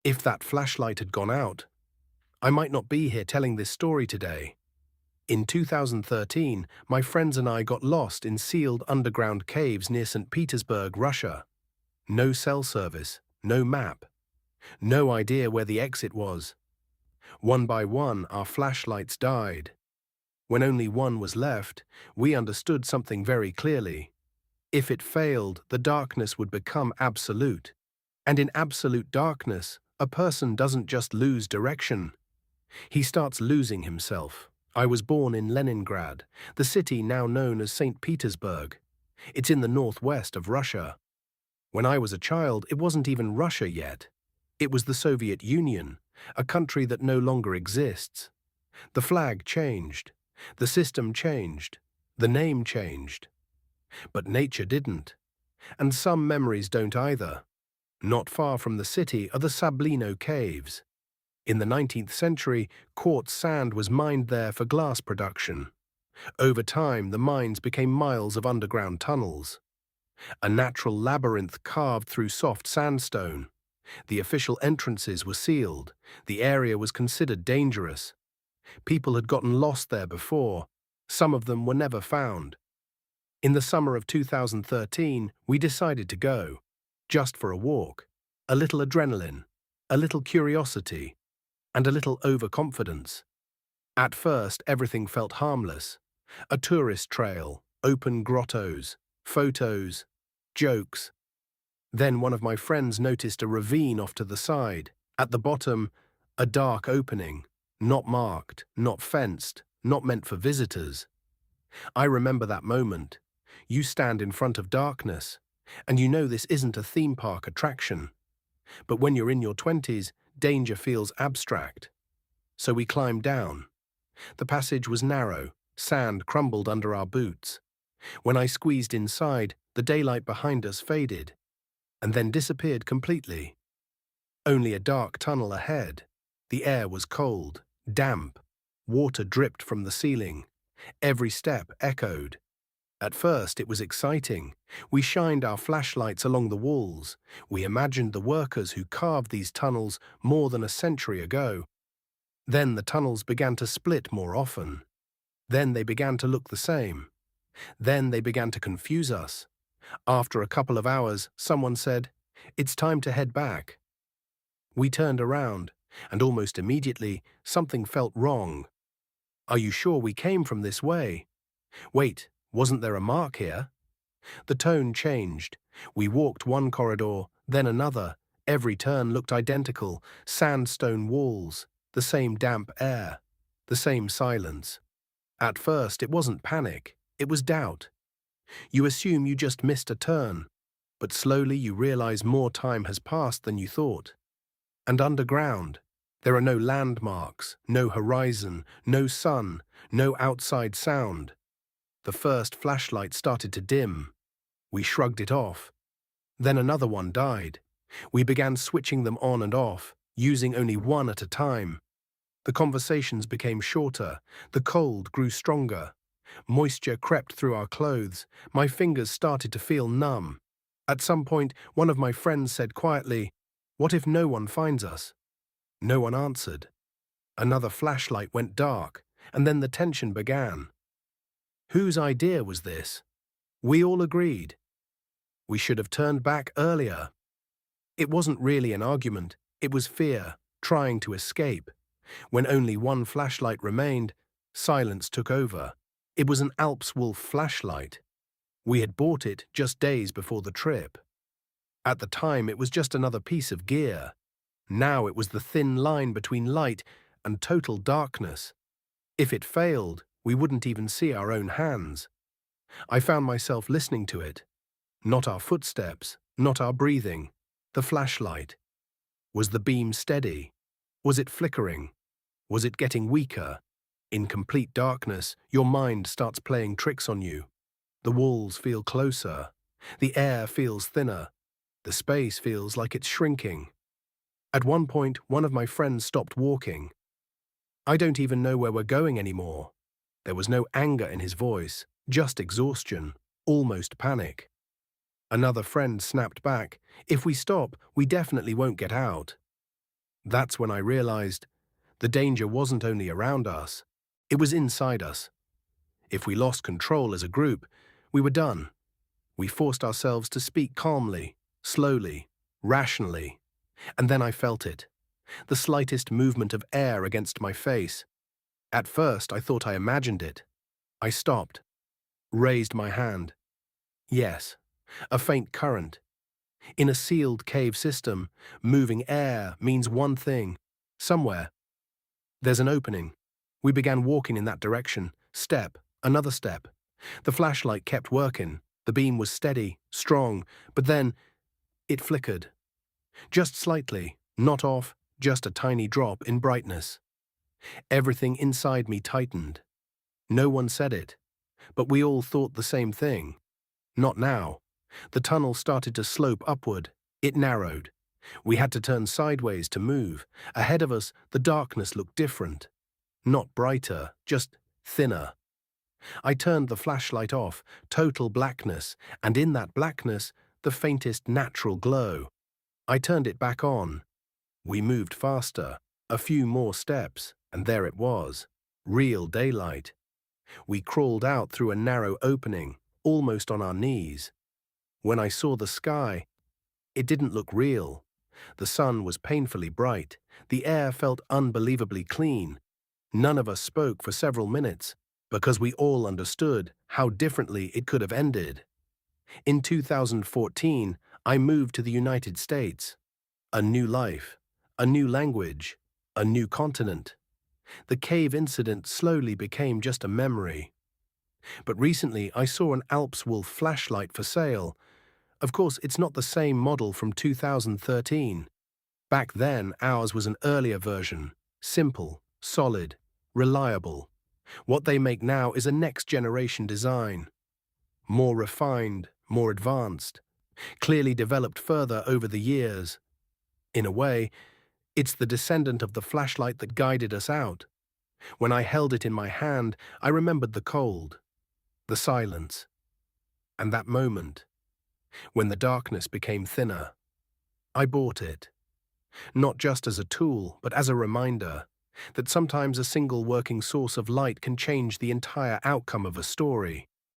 If that flashlight had gone out, I might not be here telling this story today. In 2013, my friends and I got lost in sealed underground caves near St. Petersburg, Russia. No cell service, no map, no idea where the exit was. One by one, our flashlights died. When only one was left, we understood something very clearly. If it failed, the darkness would become absolute. And in absolute darkness, a person doesn't just lose direction. He starts losing himself. I was born in Leningrad, the city now known as Saint Petersburg. It's in the northwest of Russia. When I was a child, it wasn't even Russia yet. It was the Soviet Union, a country that no longer exists. The flag changed. The system changed. The name changed. But nature didn't. And some memories don't either. Not far from the city are the Sablino caves. In the 19th century, quartz sand was mined there for glass production. Over time, the mines became miles of underground tunnels. A natural labyrinth carved through soft sandstone. The official entrances were sealed. The area was considered dangerous. People had gotten lost there before. Some of them were never found. In the summer of 2013, we decided to go, just for a walk. A little adrenaline, a little curiosity, and a little overconfidence. At first, everything felt harmless. A tourist trail, open grottos, photos, jokes. Then one of my friends noticed a ravine off to the side. At the bottom, a dark opening, not marked, not fenced, not meant for visitors. I remember that moment. You stand in front of darkness, and you know this isn't a theme park attraction. But when you're in your 20s, danger feels abstract. So we climbed down. The passage was narrow, sand crumbled under our boots. When I squeezed inside, the daylight behind us faded, and then disappeared completely. Only a dark tunnel ahead. The air was cold, damp. Water dripped from the ceiling. Every step echoed. At first, it was exciting. We shined our flashlights along the walls. We imagined the workers who carved these tunnels more than a century ago. Then the tunnels began to split more often. Then they began to look the same. Then they began to confuse us. After a couple of hours, someone said, "It's time to head back." We turned around, and almost immediately, something felt wrong. "Are you sure we came from this way? Wait, wasn't there a mark here?" The tone changed. We walked one corridor, then another. Every turn looked identical. Sandstone walls, the same damp air, the same silence. At first, it wasn't panic. It was doubt. You assume you just missed a turn, but slowly you realize more time has passed than you thought. And underground, there are no landmarks, no horizon, no sun, no outside sound. The first flashlight started to dim. We shrugged it off. Then another one died. We began switching them on and off, using only one at a time. The conversations became shorter. The cold grew stronger. Moisture crept through our clothes. My fingers started to feel numb. At some point, one of my friends said quietly, "What if no one finds us?" No one answered. Another flashlight went dark, and then the tension began. Whose idea was this? We all agreed. We should have turned back earlier. It wasn't really an argument. It was fear, trying to escape. When only one flashlight remained, silence took over. It was an AlpsWolf flashlight. We had bought it just days before the trip. At the time, it was just another piece of gear. Now it was the thin line between light and total darkness. If it failed, we wouldn't even see our own hands. I found myself listening to it. Not our footsteps, not our breathing. The flashlight. Was the beam steady? Was it flickering? Was it getting weaker? In complete darkness, your mind starts playing tricks on you. The walls feel closer. The air feels thinner. The space feels like it's shrinking. At one point, one of my friends stopped walking. "I don't even know where we're going anymore." There was no anger in his voice, just exhaustion, almost panic. Another friend snapped back, "If we stop, we definitely won't get out." That's when I realized the danger wasn't only around us, it was inside us. If we lost control as a group, we were done. We forced ourselves to speak calmly, slowly, rationally. And then I felt it. The slightest movement of air against my face. At first, I thought I imagined it. I stopped, raised my hand. Yes, a faint current. In a sealed cave system, moving air means one thing. Somewhere, there's an opening. We began walking in that direction, step, another step. The flashlight kept working. The beam was steady, strong, but then it flickered. Just slightly, not off, just a tiny drop in brightness. Everything inside me tightened. No one said it, but we all thought the same thing. Not now. The tunnel started to slope upward. It narrowed. We had to turn sideways to move. Ahead of us, the darkness looked different. Not brighter, just thinner. I turned the flashlight off, total blackness, and in that blackness, the faintest natural glow. I turned it back on. We moved faster, a few more steps, and there it was, real daylight. We crawled out through a narrow opening, almost on our knees. When I saw the sky, it didn't look real. The sun was painfully bright. The air felt unbelievably clean. None of us spoke for several minutes, because we all understood how differently it could have ended. In 2014, I moved to the United States. A new life, a new language, a new continent. The cave incident slowly became just a memory. But recently I saw an AlpsWolf flashlight for sale. Of course, it's not the same model from 2013. Back then, ours was an earlier version, simple, solid, reliable. What they make now is a next-generation design. More refined, more advanced, clearly developed further over the years. In a way, it's the descendant of the flashlight that guided us out. When I held it in my hand, I remembered the cold, the silence, and that moment, when the darkness became thinner. I bought it, not just as a tool, but as a reminder that sometimes a single working source of light can change the entire outcome of a story.